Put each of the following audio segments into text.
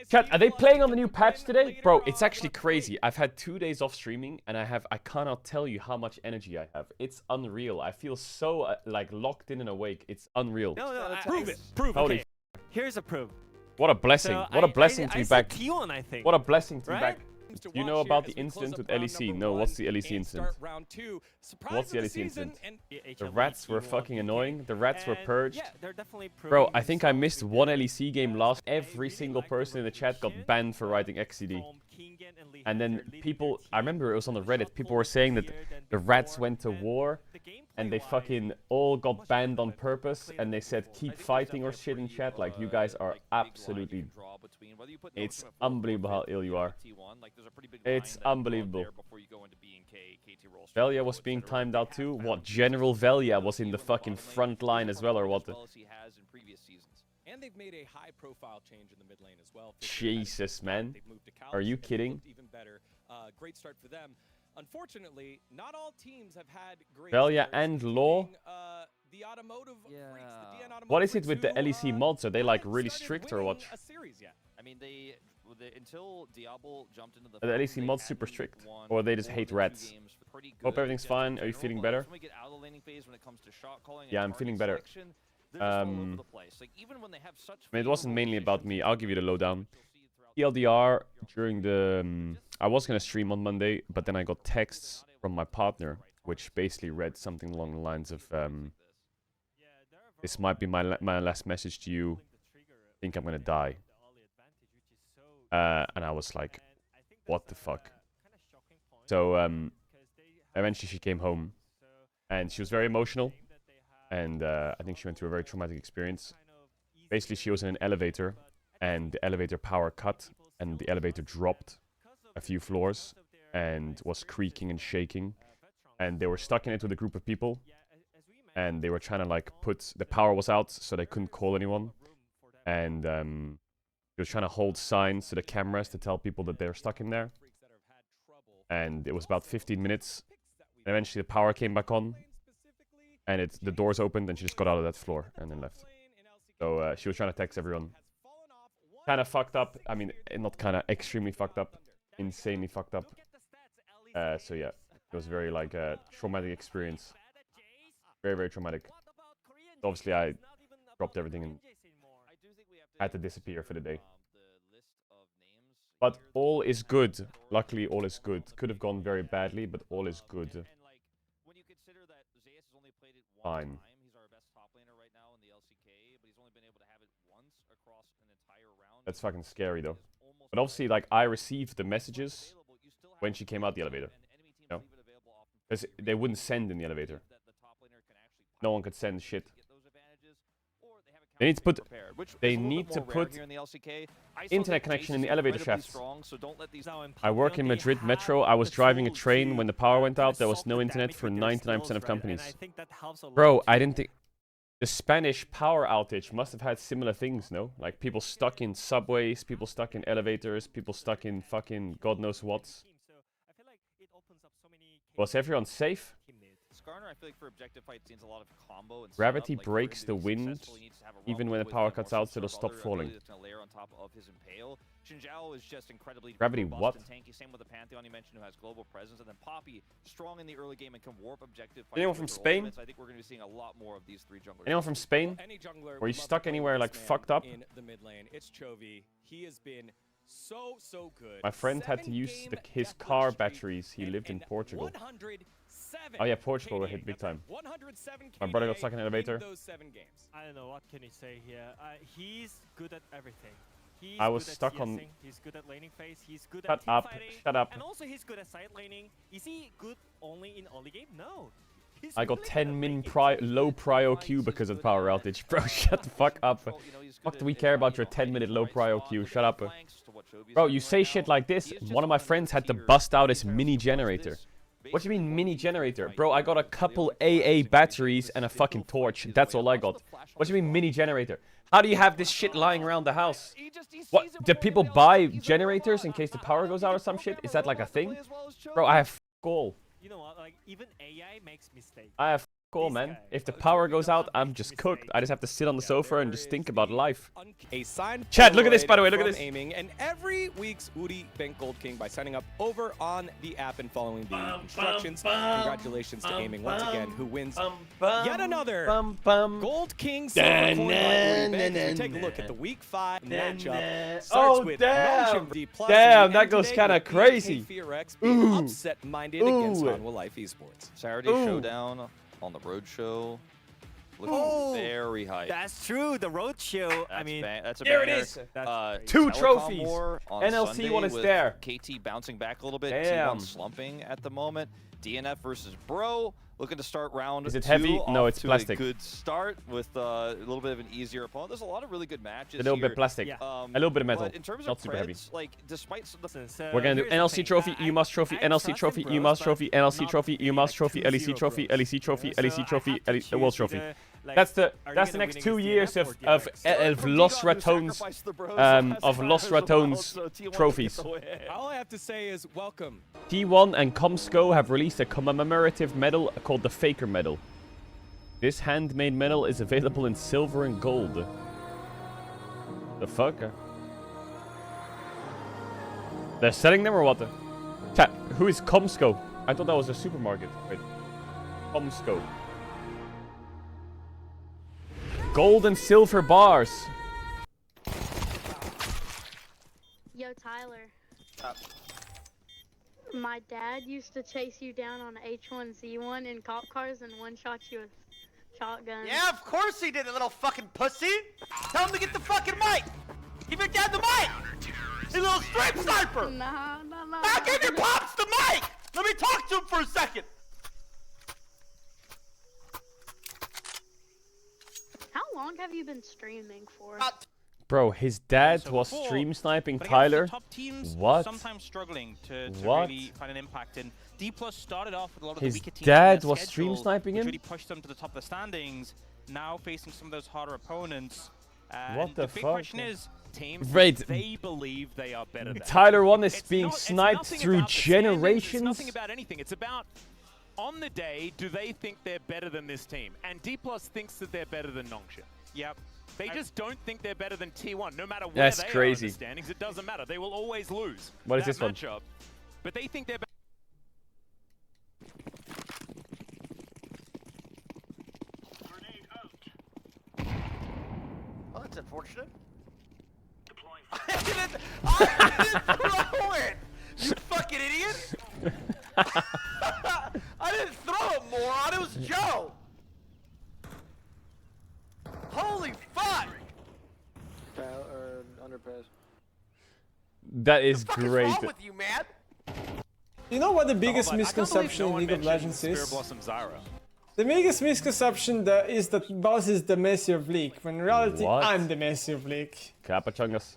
Chat, are they playing on the new patch today? Bro, it's actually crazy. I've had 2 days off streaming, and I cannot tell you how much energy I have. It's unreal. I feel so, like, locked in and awake. It's unreal. No, prove it. Prove it. Holy Okay. Here's a proof. What a blessing. So What a blessing to be back. T1, I think. What a blessing to be Right? back. Do you know about the incident with LEC? No, what's the LEC incident? What's the LEC incident? The rats were fucking annoying. The rats were purged. Yeah, they're definitely Bro, I think I missed one LEC game last. Every single person in the chat got banned for writing XCD. And then people, I remember it was on the Reddit, people were saying that the rats went to war and they fucking all got banned on purpose and they said keep fighting or shit in chat. Like, you guys are absolutely... It's unbelievable how ill you are. It's unbelievable. Velia was being timed out too? What, General Velia was in the fucking front line as well, or what? And they've made a high-profile change in the mid lane as well. Jesus, man. Are you kidding? Even better. Great start for them. Unfortunately, not all teams have had great Velia and Law. The automotive freaks, the DN automotive What is it with the freaks who, LEC mods? Are they like really started strict or what? winning a series yet. I mean, until Diablo jumped into the Are the LEC mods super strict? Or they just hate rats? Hope everything's fine. Are you feeling better? Yeah, I'm feeling better. I mean, it wasn't mainly about me. I'll give you the lowdown. TLDR during the... I was going to stream on Monday, but then I got texts from my partner, which basically read something along the lines of... this might be my last message to you. I think I'm going to die. And I was like, what the fuck? So, eventually she came home. And she was very emotional. And I think she went through a very traumatic experience. Basically, she was in an elevator, and the elevator power cut, and the elevator dropped a few floors, and was creaking and shaking. And they were stuck in it with a group of people, and they were trying to, like, the power was out, so they couldn't call anyone. And they were trying to hold signs to the cameras to tell people that they're stuck in there. And it was about 15 minutes. And eventually the power came back on. And the doors opened and she just got out of that floor and then left. So she was trying to text everyone. Kind of fucked up. I mean, not kind of, extremely fucked up. Insanely fucked up. So yeah, it was very like a traumatic experience. Very, very traumatic. Obviously I dropped everything and had to disappear for the day. But all is good. Luckily, all is good. Could have gone very badly, but all is good. Fine. That's fucking scary, though. But obviously, like, I received the messages when she came out the elevator. You know? Because they wouldn't send in the elevator. No one could send shit. They need to put internet connection in the elevator shafts. I work in Madrid Metro. I was driving a train when the power went out. There was no internet for 99% of companies. Bro, I didn't think... The Spanish power outage must have had similar things, no? Like, people stuck in subways, people stuck in elevators, people stuck in fucking God knows what. Was everyone safe? I feel like for objective fights, a lot of combo and Gravity breaks the wind, even when the power cuts out, so it'll stop falling. Gravity what? Anyone from Spain? Anyone from Spain? Were you stuck anywhere like fucked up? In the mid lane, it's Chovy. He has been so good. My friend had to use his car batteries. He lived in Portugal. Oh yeah, Portugal got hit big time. My brother got stuck in an elevator. I don't know, what can you say here? He's good at everything. I was stuck on... He's good at laning phase, he's good at teamfighting. Shut up. And also he's good at side laning. Is he good only in early game? No. I got 10 min low prio queue because of the power outage. Bro, shut the fuck up. Fuck do we care about your 10-minute low prio queue? Shut up. Bro, you say shit like this. One of my friends had to bust out his mini generator. What do you mean mini generator? Bro, I got a couple AA batteries and a fucking torch. That's all I got. What do you mean mini generator? How do you have this shit lying around the house? What? Did people buy generators in case the power goes out or some shit? Is that like a thing? Bro, I have all. You know what? Like, even AI makes mistakes. I have all, man. If the power goes out, I'm just cooked. I just have to sit on the sofa and just think about life. A signed Chat, look at this, by the way, look at from this. Aiming, and every week's Udi Bank Gold King by signing up over on the app and following the instructions. Congratulations to Aiming once again, who wins yet another Gold King Silver Coin by Udi Bank. As we take a look at the Week 5 matchup. Starts with damn! D+, Damn, and that goes today kinda with crazy. BK being upset-minded against Hanwha Life Esports. Saturday showdown on the road show. Looking very hype. That's true. The road show. I mean, That's a There it banger. is. that's Two Telecom trophies. War on NLC Sunday one is with there. KT bouncing back a little bit. Damn. T1 slumping at the moment. DNF versus Bro. Looking to start round Is it 2 heavy? No, off it's to plastic. A good start with a little bit of an easier opponent. There's a lot of really good matches A little here. bit plastic. Yeah. A little bit of metal. But in terms Not of super heavy. creds, like despite We're gonna do NLC trophy, UMass trophy, NLC trophy, UMass trophy, NLC trophy, UMass trophy, LEC trophy, LEC trophy, LEC trophy, World trophy. That's the next 2 years of Lost Ratones trophies. All I have to say is welcome. T1 and Comsco have released a commemorative medal called the Faker Medal. This handmade medal is available in silver and gold. The fuck? They're selling them or what? Chat, who is Comsco? I thought that was a supermarket. Wait. Comsco. Gold and silver bars. Yo, Tyler. My dad used to chase you down on H1Z1 in cop cars and one-shot you with shotguns. Yeah, of course he did, a little fucking pussy. Tell him to get the fucking mic. Give your dad the mic. You little straight sniper. Nah. Now give your pops the mic. Let me talk to him for a second. How long have you been streaming for? Bro, his dad So was before, stream sniping but against the Tyler. top teams, What? sometimes struggling to What? really find an impact. And D+ started off with a lot of His the weaker teams dad in their was stream schedule, sniping which him? really pushed them to the top of the standings. Now facing some of those harder opponents. What the the big fuck? question is, teams, Wait. they believe they are better than. Tyler 1 is It's being not- it's sniped nothing through about the standings, generations. It's nothing about anything. It's about, on the day, do they think they're better than this team? And D+ thinks that they're better than Nongshim. Yep. They just don't think they're better than T1, no matter where That's they are crazy. in the standings. It doesn't matter. They will always lose. What is that this one? matchup. But they think they're better. Well, that's unfortunate. I didn't throw it. You fucking idiot. I didn't throw it, moron. It was Joe. Holy fuck. That is What the fuck is great. wrong with you, man? You know what the biggest Oh, but I can't believe misconception no in one League of mentioned Legends Spirit is? Blossom Zyra. The biggest misconception that is that Boss is the Messi of League, when in reality What? I'm the Messi of League. Capachungus.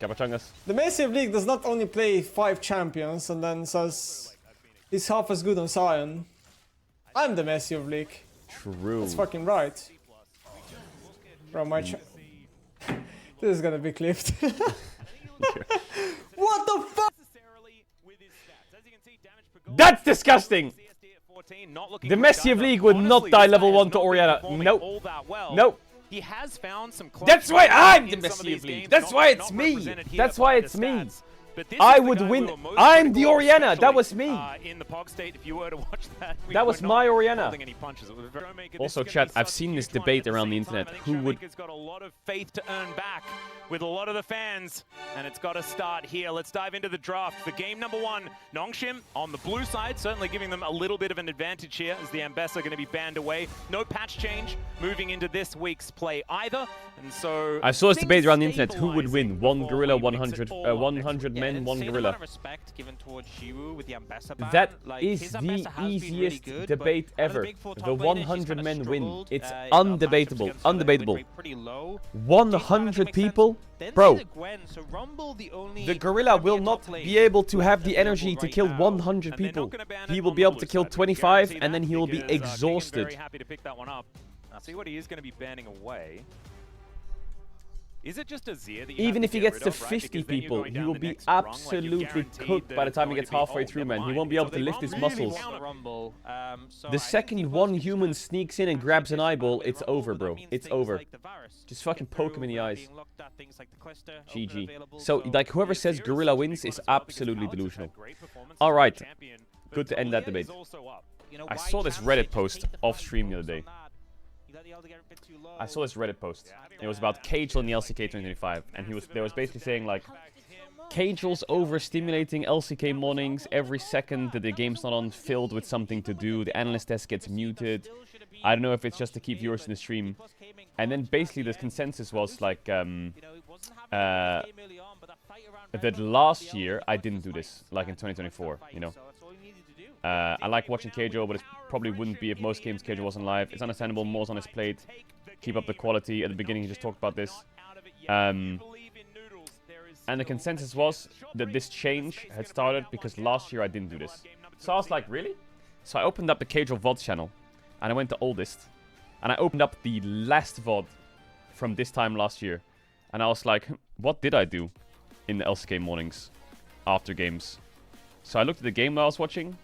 Capachungus. The Messi of League does not only play 5 champions and then says he's half as good on Sion. I'm the Messi of League. True. That's fucking right. Bro, my this is gonna be clipped. What the fuck? That's disgusting! The Messi of League would not die level 1 to Orianna. Nope. Nope. He has found some That's why I'm the in some of Messi these of League. games, That's not- why it's not me. represented here That's why by the it's me. stats. But this I is the would guy win. we were most I'm the critical of, Orianna. That was especially, me. in the Pog State, if you were to watch that, we That were was not my Orianna. holding any punches. It was very- This Also, is gonna chat, be I've such a seen this huge one. debate At the around the same time, internet. I think Who would- Showmaker's got a lot of faith to earn back with a lot of the fans, and it's got to start here. Let's dive into the draft. For game number 1, Nongshim on the blue side, certainly giving them a little bit of an advantage here as the Ambessa are going to be banned away. No patch change moving into this week's play either, and so I saw this things debate around the internet. Who would stabilizing win? 1 before gorilla, we mix it 100, all up. 100 men, an 1 insane gorilla. amount of respect given towards Shiwu with the Ambessa ban. That Like, is his the Ambessa has been really easiest good, debate but out of ever. the big four top The laners, he's 100 kinda men win. struggled, It's in undebatable. matchups against them. They Undebatable. rate pretty low. 100 people? Then Bro, there's a Gwen, so Rumble, the only the gorilla will premier not top lane be able to have the available energy to right kill now, 100 and they're people. not gonna ban He it will on be the able blue to kill side. We 25 guarantee and then that he will be because, King is exhausted. very happy to pick that one up. I'll see what he is going to be banning away. Is it just a Zia that you Even have if to he get gets rid to of, right? 50 Because then you're people, going he down will the be next rung, like, you're absolutely guaranteed cooked that by the it's time he going gets to be, halfway oh, through, never man. He mind. won't be So able to they lift his really muscles. counter- Rumble. The second one human sneaks in and grabs an eyeball, it's over, bro. It's over. Just fucking poke him in the eyes. GG. So, like, whoever says Gorilla wins is absolutely delusional. Alright. Good to end that debate. I saw this Reddit post off stream the other day. I saw this Reddit post. It was about Caedrel in the LCK 2025, and they was basically saying like, Caedrel's overstimulating LCK mornings. Every second that the game's not on, filled with something to do. The analyst desk gets muted. I don't know if it's just to keep viewers in the stream. And then basically the consensus was like, that last year I didn't do this, like in 2024, you know. I like watching Caedrel, but it probably wouldn't be if most games Caedrel wasn't live. It's understandable, more's on his plate. Keep up the quality. At the beginning, he just talked about this. And the consensus was that this change had started because last year I didn't do this. So I was like, really? So I opened up the Caedrel VOD channel, and I went to oldest. And I opened up the last VOD from this time last year. And I was like, what did I do in the LCK mornings after games? So I looked at the game that I was watching.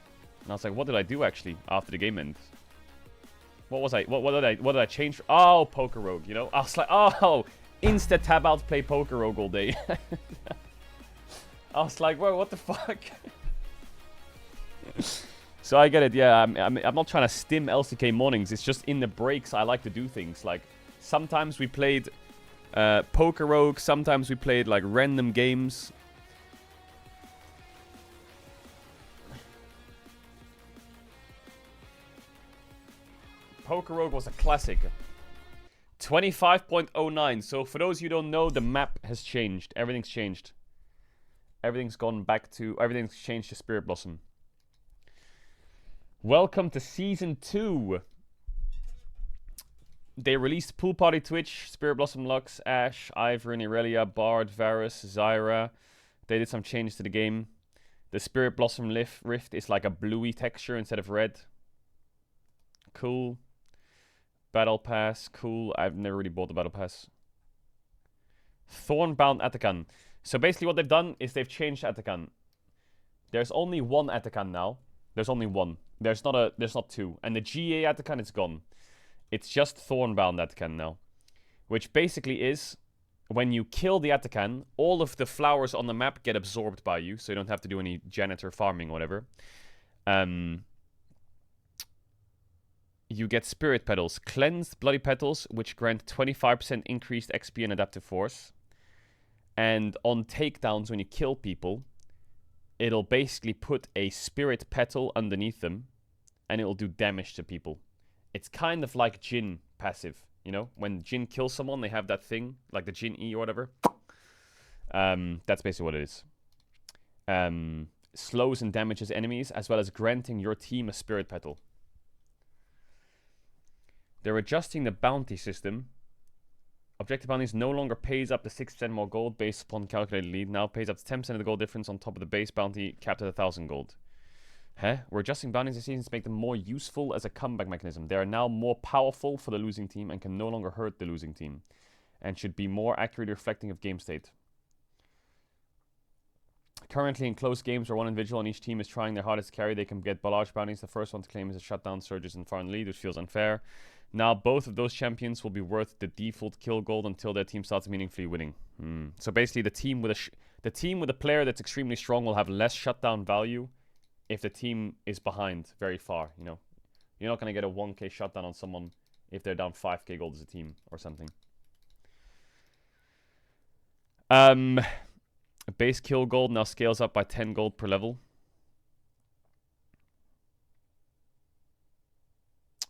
And I was like, what did I do actually after the game ended? What was I? What did I change? Oh, Poker Rogue, you know? I was like, oh, insta tab out, play Poker Rogue all day. I was like, whoa, what the fuck? So I get it, yeah. I'm not trying to stim LCK mornings. It's just in the breaks I like to do things. Like sometimes we played Poker Rogue. Sometimes we played like random games. Poker Rogue was a classic. 25.09. So for those of you who don't know, the map has changed. Everything's changed. Everything's changed to Spirit Blossom. Welcome to Season 2. They released Pool Party Twitch, Spirit Blossom Lux, Ashe, Ivern, Irelia, Bard, Varus, Zyra. They did some changes to the game. The Spirit Blossom Rift is like a bluey texture instead of red. Cool. Battle Pass, cool. I've never really bought the Battle Pass. Thornbound Atakan. So basically what they've done is they've changed Atakan. There's only one Atakan now. There's only one. There's not two. And the GA Atakan is gone. It's just Thornbound Atakan now. Which basically is, when you kill the Atakan, all of the flowers on the map get absorbed by you, so you don't have to do any janitor farming or whatever. You get Spirit Petals. Cleansed Bloody Petals, which grant 25% increased XP and Adaptive Force. And on takedowns, when you kill people, it'll basically put a Spirit Petal underneath them, and it'll do damage to people. It's kind of like Jhin passive, you know? When Jhin kills someone, they have that thing, like the Jhin E or whatever. That's basically what it is. Slows and damages enemies, as well as granting your team a Spirit Petal. They're adjusting the bounty system. Objective bounties no longer pays up to 6% more gold based upon calculated lead. Now pays up to 10% of the gold difference on top of the base bounty capped at 1,000 gold. Huh? We're adjusting bounties this season to make them more useful as a comeback mechanism. They are now more powerful for the losing team and can no longer hurt the losing team. And should be more accurately reflecting of game state. Currently in close games where one individual on each team is trying their hardest to carry, they can get large bounties. The first one to claim is a shutdown surges in far in the lead, which feels unfair. Now both of those champions will be worth the default kill gold until their team starts meaningfully winning. So basically the team with a player that's extremely strong will have less shutdown value if the team is behind very far, you know. You're not going to get a 1k shutdown on someone if they're down 5k gold as a team or something. Base kill gold now scales up by 10 gold per level.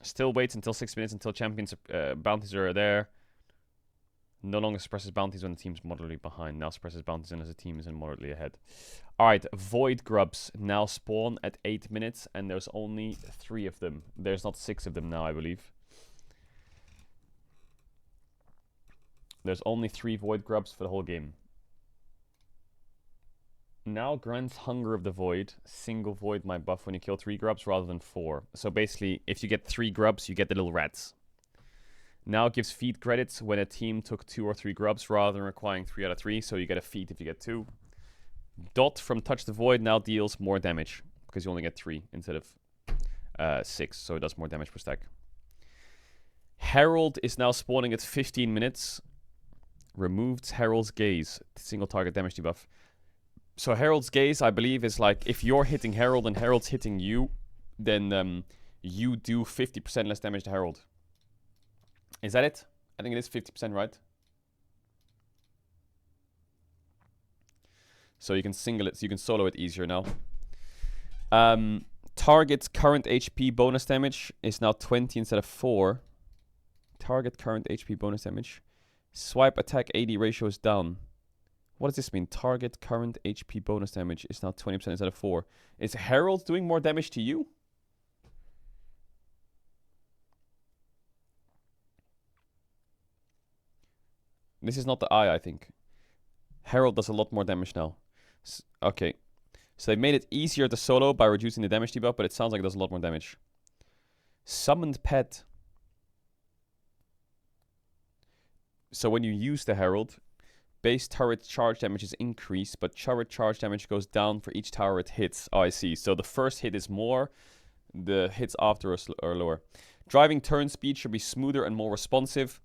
Still waits until 6 minutes until champions bounties are there. No longer suppresses bounties when the team's moderately behind. Now suppresses bounties when as a team is moderately ahead. Alright, Void Grubs now spawn at 8 minutes, and there's only 3 of them. There's not 6 of them now, I believe. There's only 3 Void Grubs for the whole game. Now grants Hunger of the Void. Single Void might buff when you kill 3 grubs rather than 4. So basically, if you get 3 grubs, you get the little rats. Now it gives feed credits when a team took 2 or 3 grubs rather than requiring 3 out of 3, so you get a feed if you get 2. Dot from Touch the Void now deals more damage, because you only get 3 instead of 6, so it does more damage per stack. Herald is now spawning at 15 minutes. Removed Herald's Gaze, single target damage debuff. So Herald's Gaze, I believe, is like, if you're hitting Herald and Herald's hitting you, then you do 50% less damage to Herald. Is that it? I think it is 50%, right? So you can single it, so you can solo it easier now. Target's current HP bonus damage is now 20 instead of 4. Target current HP bonus damage. Swipe attack AD ratio is down. What does this mean? Target current HP bonus damage is now 20% instead of 4. Is Herald doing more damage to you? This is not the eye, I think. Herald does a lot more damage now. Okay. So they made it easier to solo by reducing the damage debuff, but it sounds like it does a lot more damage. Summoned Pet. So when you use the Herald, base turret charge damage is increased, but turret charge damage goes down for each tower it hits. Oh, I see. So the first hit is more, the hits after are lower. Driving turn speed should be smoother and more responsive.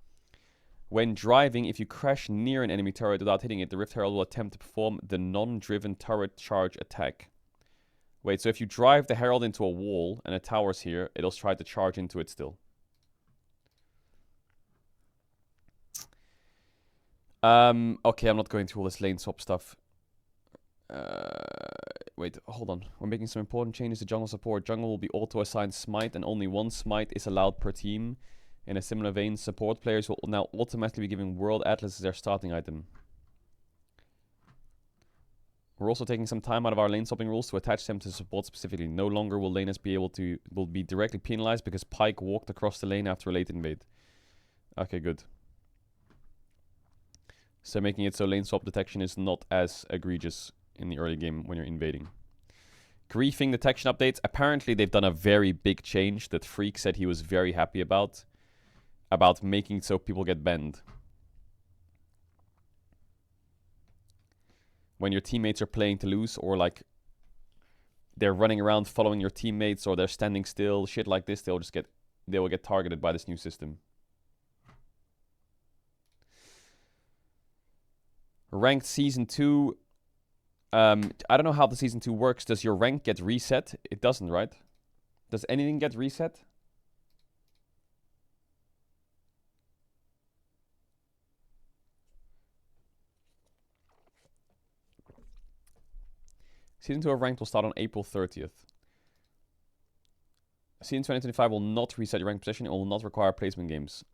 When driving, if you crash near an enemy turret without hitting it, the Rift Herald will attempt to perform the non-driven turret charge attack. Wait, so if you drive the Herald into a wall and a tower's here, it'll try to charge into it still. Okay, I'm not going through all this lane swap stuff. Wait, hold on. We're making some important changes to jungle support. Jungle will be auto-assigned smite, and only 1 smite is allowed per team. In a similar vein, support players will now automatically be given World Atlas as their starting item. We're also taking some time out of our lane swapping rules to attach them to support specifically. No longer will laners will be directly penalized because Pyke walked across the lane after a late invade. Okay, good. So making it so lane swap detection is not as egregious in the early game when you're invading. Griefing detection updates. Apparently they've done a very big change that Freak said he was very happy about making it so people get banned. When your teammates are playing to lose, or like they're running around following your teammates, or they're standing still, shit like this, they will get targeted by this new system. Ranked Season 2. I don't know how the Season 2 works. Does your rank get reset? It doesn't, right? Does anything get reset? Season 2 of Ranked will start on April 30th. Season 2025 will not reset your rank position. It will not require placement games.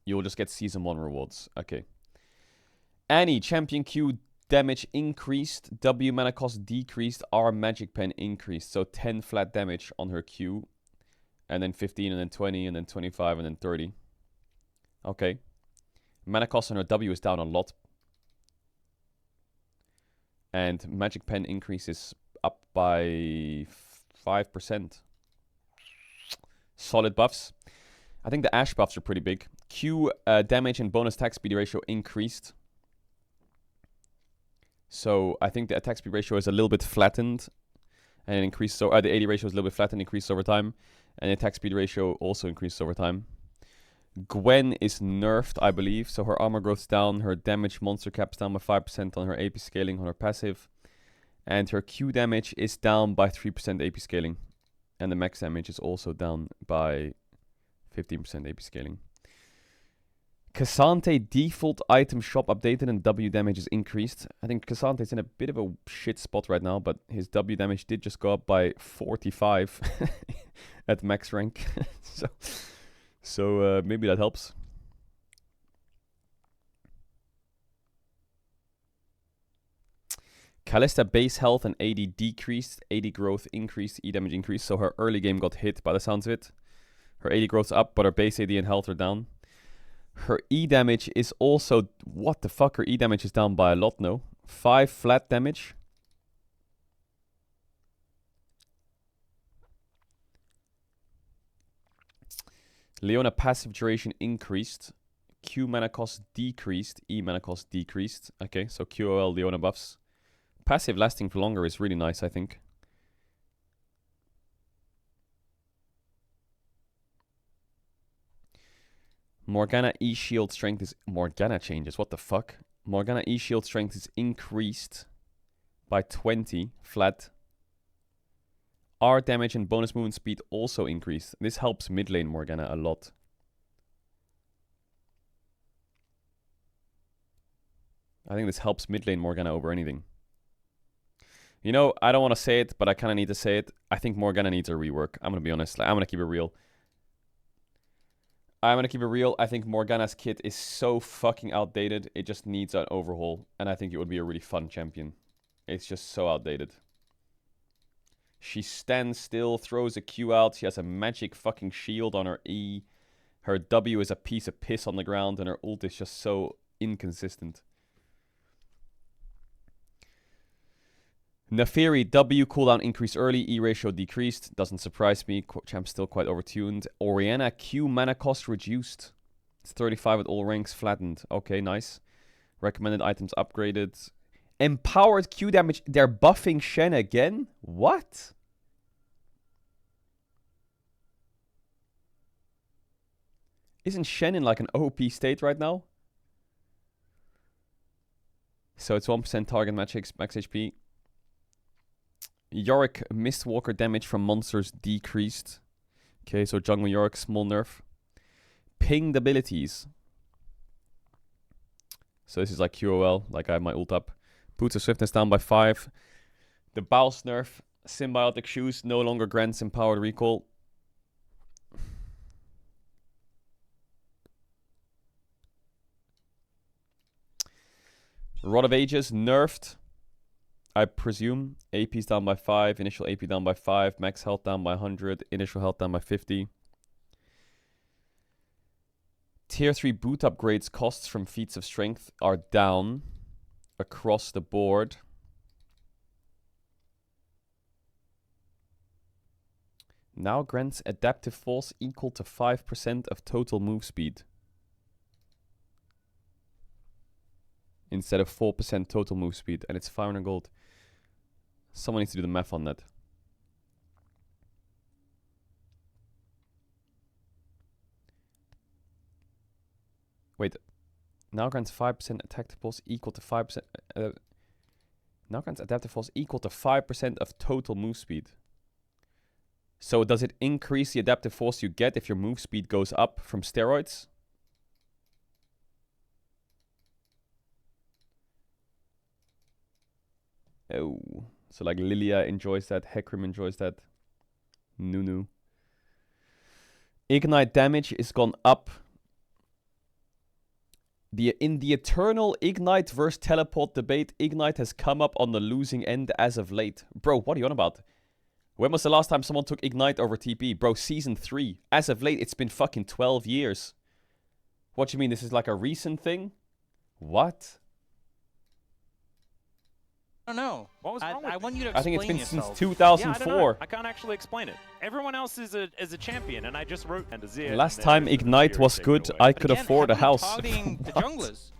You will just get Season 1 rewards. Okay. Annie, Champion Q damage increased. W mana cost decreased. R magic pen increased. So 10 flat damage on her Q. And then 15, and then 20, and then 25, and then 30. Okay. Mana cost on her W is down a lot. And magic pen increases up by 5%. Solid buffs. I think the Ash buffs are pretty big. Q damage and bonus attack speed ratio increased. So I think the attack speed ratio is a little bit flattened. And it increased, so the AD ratio is a little bit flattened, increased over time. And the attack speed ratio also increased over time. Gwen is nerfed, I believe. So her armor growth's down. Her damage monster cap's down by 5% on her AP scaling on her passive. And her Q damage is down by 3% AP scaling. And the max damage is also down by 15% AP scaling. Cassante default item shop updated and W damage is increased. I think Cassante's in a bit of a shit spot right now, but his W damage did just go up by 45 at max rank. So maybe that helps. Kalista base health and AD decreased. AD growth increased, E damage increased. So her early game got hit by the sounds of it. Her AD growth's up, but her base AD and health are down. Her E damage is also... What the fuck? Her E damage is down by a lot, no? 5 flat damage. Leona passive duration increased. Q mana cost decreased. E mana cost decreased. Okay, so QOL Leona buffs. Passive lasting for longer is really nice, I think. Morgana E shield strength is... Morgana changes, what the fuck? Morgana E shield strength is increased by 20 flat. R damage and bonus movement speed also increased. This helps mid lane Morgana a lot. I think this helps mid lane Morgana over anything. You know, I don't want to say it, but I kind of need to say it. I think Morgana needs a rework. I'm going to be honest. Like, I'm going to keep it real. I think Morgana's kit is so fucking outdated. It just needs an overhaul. And I think it would be a really fun champion. It's just so outdated. She stands still, throws a Q out. She has a magic fucking shield on her E. Her W is a piece of piss on the ground. And her ult is just so inconsistent. Neferi, W cooldown increased early, E ratio decreased. Doesn't surprise me. Champ's still quite overtuned. Orianna, Q mana cost reduced. It's 35 with all ranks flattened. Okay, nice. Recommended items upgraded. Empowered Q damage. They're buffing Shen again? What? Isn't Shen in like an OP state right now? So it's 1% target max HP. Yorick Mistwalker damage from monsters decreased. Okay, so jungle Yorick, small nerf. Pinged abilities. So this is like QOL, like I have my ult up. Puts the swiftness down by 5. The Bounce nerf. Symbiotic shoes no longer grants empowered recall. Rod of Ages nerfed. I presume AP's down by 5, initial AP down by 5, max health down by 100, initial health down by 50. Tier 3 boot upgrades costs from feats of strength are down across the board. Now grants adaptive force equal to 5% of total move speed. Instead of 4% total move speed, and it's 500 gold. Someone needs to do the math on that. Wait. Now grants 5% adaptive force equal to 5%. Now grants adaptive force equal to 5% of total move speed. So does it increase the adaptive force you get if your move speed goes up from steroids? Oh. So like Lilia enjoys that, Hecarim enjoys that. Nunu. Ignite damage is gone up. In the eternal Ignite versus Teleport debate, Ignite has come up on the losing end as of late. Bro, what are you on about? When was the last time someone took Ignite over TP? Bro, Season 3. As of late, it's been fucking 12 years. What do you mean, this is like a recent thing? What? I don't know. What was wrong with I want you to I explain think it's been yourself. since 2004. Yeah, I don't know. I can't actually explain it. Everyone else is a champion, and I just wrote and Azir. Last time Ignite was good, I could Again, afford a heavily house. targeting the What? junglers.